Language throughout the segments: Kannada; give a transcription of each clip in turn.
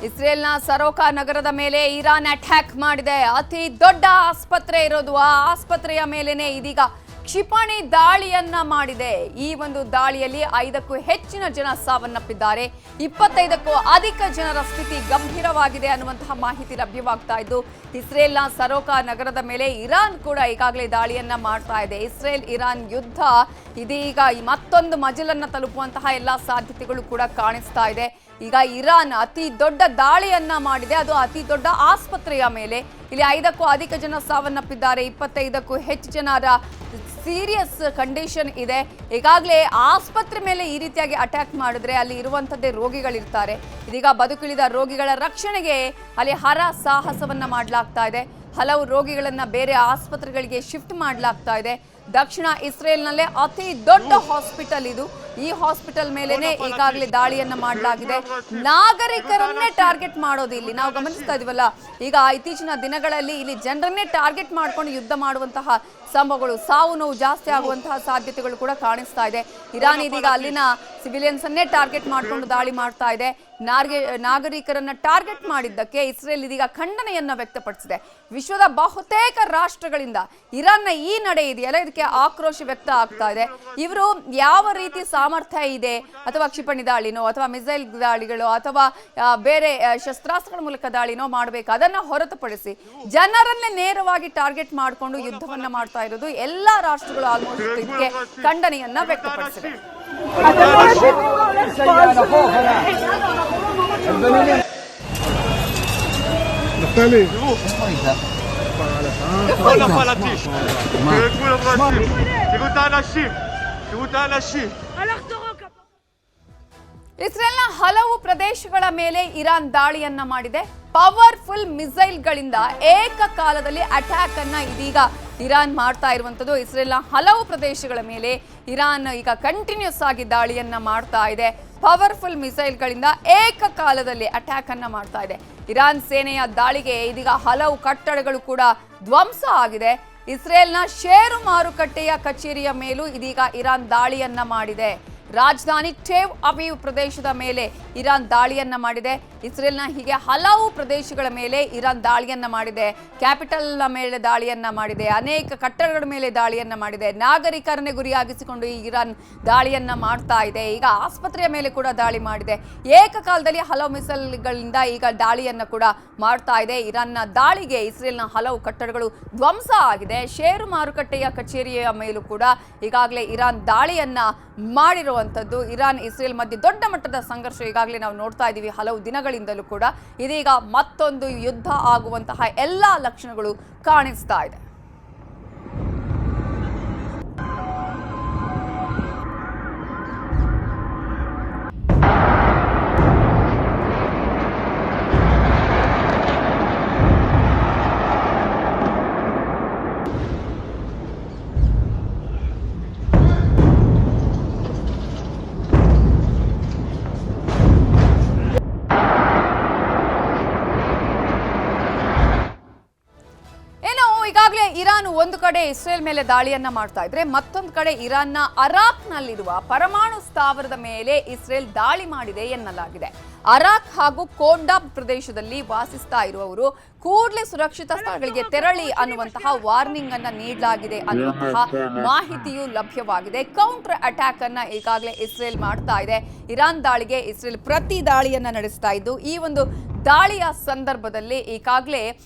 ಇಸ್ರೇಲ್ನ ಸರೋಕಾ ನಗರದ ಮೇಲೆ ಇರಾನ್ ಅಟ್ಯಾಕ್ ಮಾಡಿದೆ. ಅತಿ ದೊಡ್ಡ ಆಸ್ಪತ್ರೆ ಇರೋದು ಆ ಆಸ್ಪತ್ರೆಯ ಮೇಲೇನೆ ಇದೀಗ ಕ್ಷಿಪಣಿ ದಾಳಿಯನ್ನ ಮಾಡಿದೆ. ಈ ಒಂದು ದಾಳಿಯಲ್ಲಿ 5ಕ್ಕೂ ಹೆಚ್ಚಿನ ಜನ ಸಾವನ್ನಪ್ಪಿದ್ದಾರೆ. 25ಕ್ಕೂ ಅಧಿಕ ಜನರ ಸ್ಥಿತಿ ಗಂಭೀರವಾಗಿದೆ ಅನ್ನುವಂತಹ ಮಾಹಿತಿ ಲಭ್ಯವಾಗ್ತಾ ಇದ್ದು, ಇಸ್ರೇಲ್ನ ಸರೋಕಾ ನಗರದ ಮೇಲೆ ಇರಾನ್ ಕೂಡ ಈಗಾಗಲೇ ದಾಳಿಯನ್ನ ಮಾಡ್ತಾ ಇದೆ. ಇಸ್ರೇಲ್ ಇರಾನ್ ಯುದ್ಧ ಇದೀಗ ಮತ್ತೊಂದು ಮಜಲನ್ನ ತಲುಪುವಂತಹ ಎಲ್ಲಾ ಸಾಧ್ಯತೆಗಳು ಕೂಡ ಕಾಣಿಸ್ತಾ ಇದೆ. ಈಗ ಇರಾನ್ ಅತಿ ದೊಡ್ಡ ದಾಳಿಯನ್ನ ಮಾಡಿದೆ, ಅದು ಅತಿ ದೊಡ್ಡ ಆಸ್ಪತ್ರೆಯ ಮೇಲೆ. ಇಲ್ಲಿ 5ಕ್ಕೂ ಅಧಿಕ ಜನ ಸಾವನ್ನಪ್ಪಿದ್ದಾರೆ, 25ಕ್ಕೂ ಹೆಚ್ಚು ಜನರ ಸೀರಿಯಸ್ ಕಂಡೀಷನ್ ಇದೆ. ಈಗಾಗಲೇ ಆಸ್ಪತ್ರೆ ಮೇಲೆ ಈ ರೀತಿಯಾಗಿ ಅಟ್ಯಾಕ್ ಮಾಡಿದ್ರೆ ಅಲ್ಲಿ ಇರುವಂಥದ್ದೇ ರೋಗಿಗಳಿರ್ತಾರೆ. ಇದೀಗ ಬದುಕುಳಿದ ರೋಗಿಗಳ ರಕ್ಷಣೆಗೆ ಅಲ್ಲಿ ಸಾಹಸವನ್ನ ಮಾಡಲಾಗ್ತಾ ಇದೆ. ಹಲವು ರೋಗಿಗಳನ್ನ ಬೇರೆ ಆಸ್ಪತ್ರೆಗಳಿಗೆ ಶಿಫ್ಟ್ ಮಾಡಲಾಗ್ತಾ ಇದೆ. ದಕ್ಷಿಣ ಇಸ್ರೇಲ್ನಲ್ಲೇ ಅತಿ ದೊಡ್ಡ ಹಾಸ್ಪಿಟಲ್ ಇದು. ಈ ಹಾಸ್ಪಿಟಲ್ ಮೇಲೇನೆ ಈಗಾಗಲೇ ದಾಳಿಯನ್ನ ಮಾಡಲಾಗಿದೆ. ನಾಗರಿಕರನ್ನೇ ಟಾರ್ಗೆಟ್ ಮಾಡೋದು ಇಲ್ಲಿ ನಾವು ಗಮನಿಸ್ತಾ ಇದೀವಲ್ಲ. ಈಗ ಇತ್ತೀಚಿನ ದಿನಗಳಲ್ಲಿ ಇಲ್ಲಿ ಜನರನ್ನೇ ಟಾರ್ಗೆಟ್ ಮಾಡ್ಕೊಂಡು ಯುದ್ಧ ಮಾಡುವಂತಹ ಸಂಭವಗಳು, ಸಾವು ನೋವು ಜಾಸ್ತಿ ಆಗುವಂತಹ ಸಾಧ್ಯತೆಗಳು ಕೂಡ ಕಾಣಿಸ್ತಾ ಇದೆ. ಇರಾನ್ ಇದೀಗ ಅಲ್ಲಿನ ಸಿವಿಲಿಯನ್ಸ್ ಅನ್ನೇ ಟಾರ್ಗೆಟ್ ಮಾಡ್ಕೊಂಡು ದಾಳಿ ಮಾಡ್ತಾ ಇದೆ. ನಾಗರಿಕರನ್ನ ಟಾರ್ಗೆಟ್ ಮಾಡಿದ್ದಕ್ಕೆ ಇಸ್ರೇಲ್ ಇದೀಗ ಖಂಡನೆಯನ್ನ ವ್ಯಕ್ತಪಡಿಸಿದೆ. ವಿಶ್ವದ ಬಹುತೇಕ ರಾಷ್ಟ್ರಗಳಿಂದ ಇರಾನ್ನ ಈ ನಡೆ ಇದೆಯಲ್ಲ, ಇದಕ್ಕೆ ಆಕ್ರೋಶ ವ್ಯಕ್ತ ಆಗ್ತಾ ಇದೆ. ಇವರು ಯಾವ ರೀತಿ ಸಾಮರ್ಥ್ಯ ಇದೆ, ಅಥವಾ ಕ್ಷಿಪಣಿ ದಾಳಿನೋ ಅಥವಾ ಮಿಸೈಲ್ ದಾಳಿಗಳು ಅಥವಾ ಬೇರೆ ಶಸ್ತ್ರಾಸ್ತ್ರಗಳ ಮೂಲಕ ದಾಳಿನೋ ಮಾಡಬೇಕು, ಅದನ್ನ ಹೊರತುಪಡಿಸಿ ಜನರನ್ನೇ ನೇರವಾಗಿ ಟಾರ್ಗೆಟ್ ಮಾಡಿಕೊಂಡು ಯುದ್ಧವನ್ನ ಮಾಡ್ತಾ ಇರೋದು ಎಲ್ಲಾ ರಾಷ್ಟ್ರಗಳು ಆಲ್ಮೋಸ್ಟ್ ಇದಕ್ಕೆ ಖಂಡನೆಯನ್ನ ವ್ಯಕ್ತಪಡಿಸಿವೆ. ಇಸ್ರೇಲ್ನ ಹಲವು ಪ್ರದೇಶಗಳ ಮೇಲೆ ಇರಾನ್ ದಾಳಿಯನ್ನ ಮಾಡಿದೆ. ಪವರ್ಫುಲ್ ಮಿಸೈಲ್ಗಳಿಂದ ಏಕಕಾಲದಲ್ಲಿ ಅಟ್ಯಾಕ್ ಅನ್ನ ಇದೀಗ ಇರಾನ್ ಮಾಡ್ತಾ ಇರುವಂತದ್ದು. ಇಸ್ರೇಲ್ನ ಹಲವು ಪ್ರದೇಶಗಳ ಮೇಲೆ ಇರಾನ್ ಈಗ ಕಂಟಿನ್ಯೂಸ್ ಆಗಿ ದಾಳಿಯನ್ನ ಮಾಡ್ತಾ ಇದೆ. ಪವರ್ಫುಲ್ ಮಿಸೈಲ್ಗಳಿಂದ ಏಕಕಾಲದಲ್ಲಿ ಅಟ್ಯಾಕ್ ಅನ್ನ ಮಾಡ್ತಾ ಇದೆ. ಇರಾನ್ ಸೇನೆಯ ದಾಳಿಗೆ ಇದೀಗ ಹಲವು ಕಟ್ಟಡಗಳು ಕೂಡ ಧ್ವಂಸ ಆಗಿದೆ. ಇಸ್ರೇಲ್ನ ಷೇರು ಮಾರುಕಟ್ಟೆಯ ಕಚೇರಿಯ ಮೇಲೂ ಇದೀಗ ಇರಾನ್ ದಾಳಿಯನ್ನ ಮಾಡಿದೆ. ರಾಜಧಾನಿ ಟೆಲ್ ಅವೀವ್ ಪ್ರದೇಶದ ಮೇಲೆ ಇರಾನ್ ದಾಳಿಯನ್ನ ಮಾಡಿದೆ. ಇಸ್ರೇಲ್ನ ಹೀಗೆ ಹಲವು ಪ್ರದೇಶಗಳ ಮೇಲೆ ಇರಾನ್ ದಾಳಿಯನ್ನ ಮಾಡಿದೆ. ಕ್ಯಾಪಿಟಲ್ನ ಮೇಲೆ ದಾಳಿಯನ್ನ ಮಾಡಿದೆ, ಅನೇಕ ಕಟ್ಟಡಗಳ ಮೇಲೆ ದಾಳಿಯನ್ನ ಮಾಡಿದೆ. ನಾಗರಿಕರನ್ನೇ ಗುರಿಯಾಗಿಸಿಕೊಂಡು ಈ ಇರಾನ್ ದಾಳಿಯನ್ನ ಮಾಡ್ತಾ ಇದೆ. ಈಗ ಆಸ್ಪತ್ರೆಯ ಮೇಲೆ ಕೂಡ ದಾಳಿ ಮಾಡಿದೆ. ಏಕಕಾಲದಲ್ಲಿ ಹಲವು ಮಿಸೈಲ್ಗಳಿಂದ ಈಗ ದಾಳಿಯನ್ನ ಕೂಡ ಮಾಡ್ತಾ ಇದೆ. ಇರಾನ್ನ ದಾಳಿಗೆ ಇಸ್ರೇಲ್ನ ಹಲವು ಕಟ್ಟಡಗಳು ಧ್ವಂಸ ಆಗಿದೆ. ಷೇರು ಮಾರುಕಟ್ಟೆಯ ಕಚೇರಿಯ ಮೇಲೂ ಕೂಡ ಈಗಾಗಲೇ ಇರಾನ್ ದಾಳಿಯನ್ನ ಮಾಡಿರುವಂಥದ್ದು. ಇರಾನ್ ಇಸ್ರೇಲ್ ಮಧ್ಯೆ ದೊಡ್ಡ ಮಟ್ಟದ ಸಂಘರ್ಷ ಈಗಾಗಲೇ ನಾವು ನೋಡ್ತಾ ಇದ್ದೀವಿ ಹಲವು ದಿನಗಳಿಂದಲೂ ಕೂಡ. ಇದೀಗ ಮತ್ತೊಂದು ಯುದ್ಧ ಆಗುವಂತಹ ಎಲ್ಲಾ ಲಕ್ಷಣಗಳು ಕಾಣಿಸ್ತಾ ಇದೆ. ಈಗಾಗಲೇ ಇರಾನ್ ಒಂದು ಕಡೆ ಇಸ್ರೇಲ್ ಮೇಲೆ ದಾಳಿಯನ್ನ ಮಾಡ್ತಾ ಇದ್ರೆ, ಮತ್ತೊಂದು ಕಡೆ ಇರಾನ್ನ ಅರಾಕ್ನಲ್ಲಿರುವ ಪರಮಾಣು ಸ್ಥಾವರದ ಮೇಲೆ ಇಸ್ರೇಲ್ ದಾಳಿ ಮಾಡಿದೆ ಎನ್ನಲಾಗಿದೆ. ಅರಾಕ್ ಹಾಗೂ ಕೋಂಡಾಬ್ ಪ್ರದೇಶದಲ್ಲಿ ವಾಸಿಸ್ತಾ ಇರುವವರು ಕೂಡಲೇ ಸುರಕ್ಷಿತ ಸ್ಥಳಗಳಿಗೆ ತೆರಳಿ ಅನ್ನುವಂತಹ ವಾರ್ನಿಂಗ್ ಅನ್ನ ನೀಡಲಾಗಿದೆ ಅನ್ನುವಂತಹ ಮಾಹಿತಿಯು ಲಭ್ಯವಾಗಿದೆ. ಕೌಂಟರ್ ಅಟ್ಯಾಕ್ ಅನ್ನ ಈಗಾಗಲೇ ಇಸ್ರೇಲ್ ಮಾಡ್ತಾ ಇದೆ. ಇರಾನ್ ದಾಳಿಗೆ ಇಸ್ರೇಲ್ ಪ್ರತಿ ದಾಳಿಯನ್ನ ನಡೆಸ್ತಾ ಇದ್ದು, ಈ ಒಂದು ದಾಳಿಯ ಸಂದರ್ಭದಲ್ಲಿ ಈಗಾಗಲೇ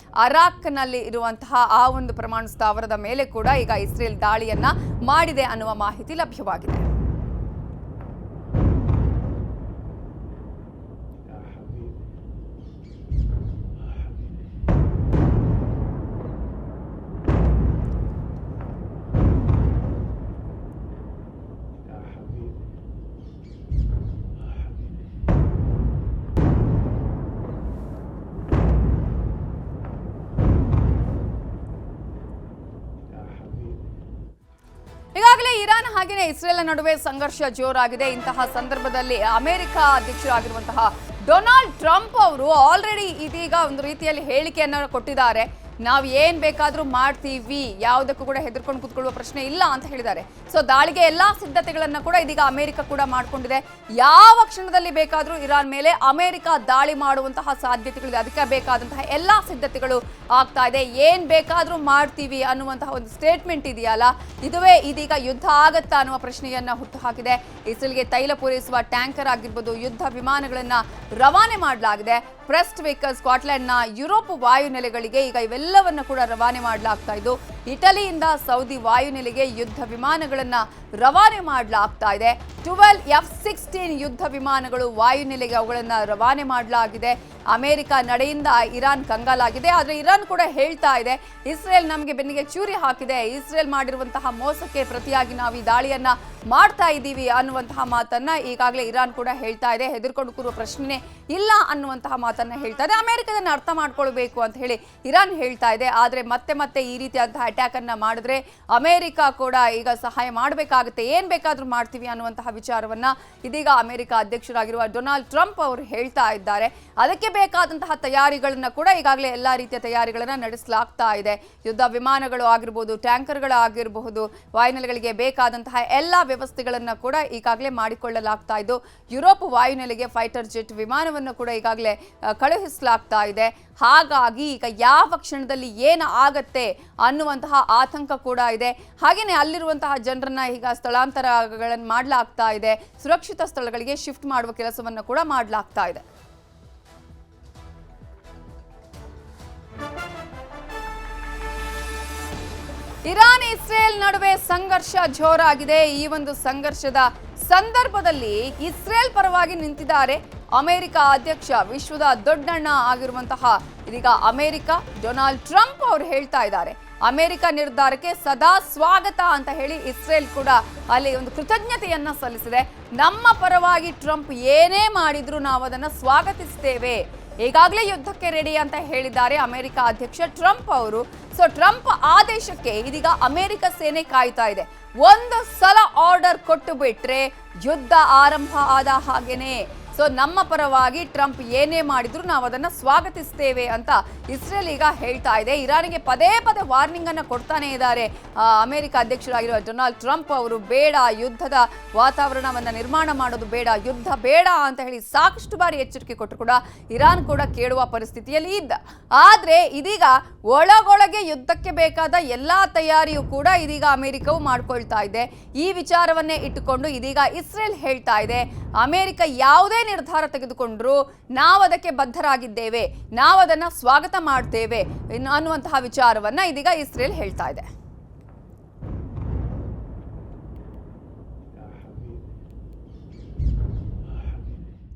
ಅರಾಕ್ನಲ್ಲಿ ಇರುವಂತಹ ಆ ಒಂದು ಪರಮಾಣು ಸ್ಥಾವರದ ಮೇಲೆ ಕೂಡ ಈಗ ಇಸ್ರೇಲ್ ದಾಳಿಯನ್ನ ಮಾಡಿದೆ ಅನ್ನುವ ಮಾಹಿತಿ ಲಭ್ಯವಾಗಿದೆ. ಈಗಾಗಲೇ ಇರಾನ್ ಹಾಗೆಯೇ ಇಸ್ರೇಲ್ ನಡುವೆ ಸಂಘರ್ಷ ಜೋರಾಗಿದೆ. ಇಂತಹ ಸಂದರ್ಭದಲ್ಲಿ ಅಮೆರಿಕ ಅಧ್ಯಕ್ಷರಾಗಿರುವಂತಹ ಡೊನಾಲ್ಡ್ ಟ್ರಂಪ್ ಅವರು ಆಲ್ರೆಡಿ ಇದೀಗ ಒಂದು ರೀತಿಯಲ್ಲಿ ಹೇಳಿಕೆಯನ್ನು ಕೊಟ್ಟಿದ್ದಾರೆ. ನಾವು ಏನ್ ಬೇಕಾದ್ರೂ ಮಾಡ್ತೀವಿ, ಯಾವುದಕ್ಕೂ ಕೂಡ ಹೆದರ್ಕೊಂಡು ಕೂತ್ಕೊಳ್ಳುವ ಪ್ರಶ್ನೆ ಇಲ್ಲ ಅಂತ ಹೇಳಿದ್ದಾರೆ. ಸೊ ದಾಳಿಗೆ ಎಲ್ಲಾ ಸಿದ್ಧತೆಗಳನ್ನ ಕೂಡ ಇದೀಗ ಅಮೆರಿಕ ಕೂಡ ಮಾಡ್ಕೊಂಡಿದೆ. ಯಾವ ಕ್ಷಣದಲ್ಲಿ ಬೇಕಾದ್ರೂ ಇರಾನ್ ಮೇಲೆ ಅಮೆರಿಕ ದಾಳಿ ಮಾಡುವಂತಹ ಸಾಧ್ಯತೆಗಳಿದೆ. ಅದಕ್ಕೆ ಬೇಕಾದಂತಹ ಎಲ್ಲಾ ಸಿದ್ಧತೆಗಳು ಆಗ್ತಾ ಇದೆ. ಏನ್ ಬೇಕಾದ್ರೂ ಮಾಡ್ತೀವಿ ಅನ್ನುವಂತಹ ಒಂದು ಸ್ಟೇಟ್ಮೆಂಟ್ ಇದೆಯಲ್ಲ, ಇದುವೇ ಇದೀಗ ಯುದ್ಧ ಆಗತ್ತಾ ಅನ್ನುವ ಪ್ರಶ್ನೆಯನ್ನ ಹುಟ್ಟುಹಾಕಿದೆ. ಇಸ್ರೇಲ್ಗೆ ತೈಲ ಪೂರೈಸುವ ಟ್ಯಾಂಕರ್ ಆಗಿರ್ಬೋದು, ಯುದ್ಧ ವಿಮಾನಗಳನ್ನ ರವಾನೆ ಮಾಡಲಾಗಿದೆ. ಪ್ರೆಸ್ಟ್ ವೇಕರ್ ಸ್ಕಾಟ್ಲೆಂಡ್ನ ಯುರೋಪ್ ವಾಯುನೆಲೆಗಳಿಗೆ ಈಗ ಇವೆಲ್ಲವನ್ನ ಕೂಡ ರವಾನೆ ಮಾಡಲಾಗ್ತಾ ಇದ್ದು, ಇಟಲಿಯಿಂದ ಸೌದಿ ವಾಯುನೆಲೆಗೆ ಯುದ್ಧ ವಿಮಾನಗಳನ್ನ ರವಾನೆ ಮಾಡಲಾಗ್ತಾ ಇದೆ. 12 F-16 ಯುದ್ಧ ವಿಮಾನಗಳು ವಾಯುನೆಲೆಗೆ ಅವುಗಳನ್ನ ರವಾನೆ ಮಾಡಲಾಗಿದೆ. ಅಮೆರಿಕ ನಡೆಯಿಂದ ಇರಾನ್ ಕಂಗಾಲಾಗಿದೆ. ಆದರೆ ಇರಾನ್ ಕೂಡ ಹೇಳ್ತಾ ಇದೆ, ಇಸ್ರೇಲ್ ನಮಗೆ ಬೆನ್ನಿಗೆ ಚೂರಿ ಹಾಕಿದೆ, ಇಸ್ರೇಲ್ ಮಾಡಿರುವಂತಹ ಮೋಸಕ್ಕೆ ಪ್ರತಿಯಾಗಿ ನಾವು ಈ ದಾಳಿಯನ್ನ ಮಾಡ್ತಾ ಇದ್ದೀವಿ ಅನ್ನುವಂತಹ ಮಾತನ್ನ ಈಗಾಗಲೇ ಇರಾನ್ ಕೂಡ ಹೇಳ್ತಾ ಇದೆ. ಹೆದರ್ಕೊಂಡು ಕೂರುವ ಪ್ರಶ್ನೆ ಇಲ್ಲ ಅನ್ನುವಂತಹ ಮಾತನ್ನ ಹೇಳ್ತಾ ಇದೆ. ಅಮೆರಿಕದನ್ನ ಅರ್ಥ ಮಾಡ್ಕೊಳ್ಬೇಕು ಅಂತ ಹೇಳಿ ಇರಾನ್ ಹೇಳ್ತಾ ಇದೆ. ಆದ್ರೆ ಮತ್ತೆ ಈ ರೀತಿಯಾದಂತಹ ಅಟ್ಯಾಕ್ ಅನ್ನ ಮಾಡಿದ್ರೆ ಅಮೆರಿಕ ಕೂಡ ಈಗ ಸಹಾಯ ಮಾಡಬೇಕಾಗುತ್ತೆ, ಏನ್ ಬೇಕಾದ್ರೂ ಮಾಡ್ತೀವಿ ಅನ್ನುವಂತಹ ವಿಚಾರವನ್ನ ಇದೀಗ ಅಮೆರಿಕ ಅಧ್ಯಕ್ಷರಾಗಿರುವ ಡೊನಾಲ್ಡ್ ಟ್ರಂಪ್ ಅವರು ಹೇಳ್ತಾ ಇದ್ದಾರೆ. ಅದಕ್ಕೆ ಬೇಕಾದಂತಹ ತಯಾರಿಗಳನ್ನ ಕೂಡ ಈಗಾಗಲೇ ಎಲ್ಲಾ ರೀತಿಯ ತಯಾರಿಗಳನ್ನ ನಡೆಸಲಾಗ್ತಾ ಇದೆ. ಯುದ್ಧ ವಿಮಾನಗಳು ಆಗಿರಬಹುದು, ಟ್ಯಾಂಕರ್ಗಳು ಆಗಿರಬಹುದು, ವಾಯುನೆಲೆಗಳಿಗೆ ಬೇಕಾದಂತಹ ಎಲ್ಲಾ ವ್ಯವಸ್ಥೆಗಳನ್ನ ಕೂಡ ಈಗಾಗಲೇ ಮಾಡಿಕೊಳ್ಳಲಾಗ್ತಾ ಇದ್ದು, ಯುರೋಪ್ ವಾಯುನೆಲೆಗೆ ಫೈಟರ್ ಜೆಟ್ ವಿಮಾನವನ್ನು ಕೂಡ ಈಗಾಗಲೇ ಕಳುಹಿಸಲಾಗ್ತಾ ಇದೆ. ಹಾಗಾಗಿ ಈಗ ಯಾವ ಕ್ಷಣದಲ್ಲಿ ಏನು ಆಗತ್ತೆ ಅನ್ನುವಂತಹ ಆತಂಕ ಕೂಡ ಇದೆ. ಹಾಗೇನೆ ಅಲ್ಲಿರುವಂತಹ ಜನರನ್ನ ಈಗ ಸ್ಥಳಾಂತರಗಳನ್ನು ಮಾಡಲಾಗ್ತಾ ಇದೆ. ಸುರಕ್ಷಿತ ಸ್ಥಳಗಳಿಗೆ ಶಿಫ್ಟ್ ಮಾಡುವ ಕೆಲಸವನ್ನು ಕೂಡ ಮಾಡಲಾಗ್ತಾ ಇದೆ. ಇರಾನ್ ಇಸ್ರೇಲ್ ನಡುವೆ ಸಂಘರ್ಷ ಜೋರಾಗಿದೆ. ಈ ಒಂದು ಸಂಘರ್ಷದ ಸಂದರ್ಭದಲ್ಲಿ ಇಸ್ರೇಲ್ ಪರವಾಗಿ ನಿಂತಿದ್ದಾರೆ ಅಮೆರಿಕ ಅಧ್ಯಕ್ಷ, ವಿಶ್ವದ ದೊಡ್ಡಣ್ಣ ಆಗಿರುವಂತಹ ಇದೀಗ ಅಮೆರಿಕ ಡೊನಾಲ್ಡ್ ಟ್ರಂಪ್ ಅವರು ಹೇಳ್ತಾ ಇದ್ದಾರೆ, ಅಮೆರಿಕ ನಿರ್ಧಾರಕ್ಕೆ ಸದಾ ಸ್ವಾಗತ ಅಂತ ಹೇಳಿ ಇಸ್ರೇಲ್ ಕೂಡ ಅಲ್ಲಿ ಒಂದು ಕೃತಜ್ಞತೆಯನ್ನ ಸಲ್ಲಿಸಿದೆ. ನಮ್ಮ ಪರವಾಗಿ ಟ್ರಂಪ್ ಏನೇ ಮಾಡಿದ್ರು ನಾವು ಅದನ್ನ ಸ್ವಾಗತಿಸ್ತೇವೆ, ಈಗಾಗಲೇ ಯುದ್ಧಕ್ಕೆ ರೆಡಿ ಅಂತ ಹೇಳಿದ್ದಾರೆ ಅಮೆರಿಕ ಅಧ್ಯಕ್ಷ ಟ್ರಂಪ್ ಅವರು. ಸೊ ಟ್ರಂಪ್ ಆದೇಶಕ್ಕೆ ಇದೀಗ ಅಮೆರಿಕ ಸೇನೆ ಕಾಯ್ತಾ ಇದೆ. ಒಂದು ಸಲ ಆರ್ಡರ್ ಕೊಟ್ಟು ಬಿಟ್ರೆ ಯುದ್ಧ ಆರಂಭ ಆದ ಹಾಗೇನೆ. ಸೊ ನಮ್ಮ ಪರವಾಗಿ ಟ್ರಂಪ್ ಏನೇ ಮಾಡಿದ್ರು ನಾವು ಅದನ್ನ ಸ್ವಾಗತಿಸ್ತೇವೆ ಅಂತ ಇಸ್ರೇಲ್ ಈಗ ಹೇಳ್ತಾ ಇದೆ. ಇರಾನಿಗೆ ಪದೇ ವಾರ್ನಿಂಗ್ ಅನ್ನ ಕೊಡ್ತಾನೆ ಇದ್ದಾರೆ ಅಮೆರಿಕ ಅಧ್ಯಕ್ಷರಾಗಿರುವ ಡೊನಾಲ್ಡ್ ಟ್ರಂಪ್ ಅವರು. ಬೇಡ, ಯುದ್ಧದ ವಾತಾವರಣವನ್ನ ನಿರ್ಮಾಣ ಮಾಡೋದು ಬೇಡ, ಯುದ್ಧ ಬೇಡ ಅಂತ ಹೇಳಿ ಸಾಕಷ್ಟು ಬಾರಿ ಎಚ್ಚರಿಕೆ ಕೊಟ್ಟರು ಕೂಡ ಇರಾನ್ ಕೂಡ ಕೇಳುವ ಪರಿಸ್ಥಿತಿಯಲ್ಲಿ ಇದ್ದ. ಆದ್ರೆ ಇದೀಗ ಒಳಗೊಳಗೆ ಯುದ್ಧಕ್ಕೆ ಬೇಕಾದ ಎಲ್ಲಾ ತಯಾರಿಯೂ ಕೂಡ ಇದೀಗ ಅಮೆರಿಕವು ಮಾಡ್ಕೊಳ್ತಾ ಇದೆ. ಈ ವಿಚಾರವನ್ನೇ ಇಟ್ಟುಕೊಂಡು ಇದೀಗ ಇಸ್ರೇಲ್ ಹೇಳ್ತಾ ಇದೆ, ಅಮೆರಿಕ ಯಾವುದೇ ನಿರ್ಧಾರ ತೆಗೆದುಕೊಂಡ್ರು ನಾವು ಅದಕ್ಕೆ ಬದ್ಧರಾಗಿದ್ದೇವೆ, ನಾವು ಅದನ್ನ ಸ್ವಾಗತ ಮಾಡ್ತೇವೆ ಅನ್ನುವಂತಹ ವಿಚಾರವನ್ನ ಇದೀಗ ಇಸ್ರೇಲ್ ಹೇಳ್ತಾ ಇದೆ.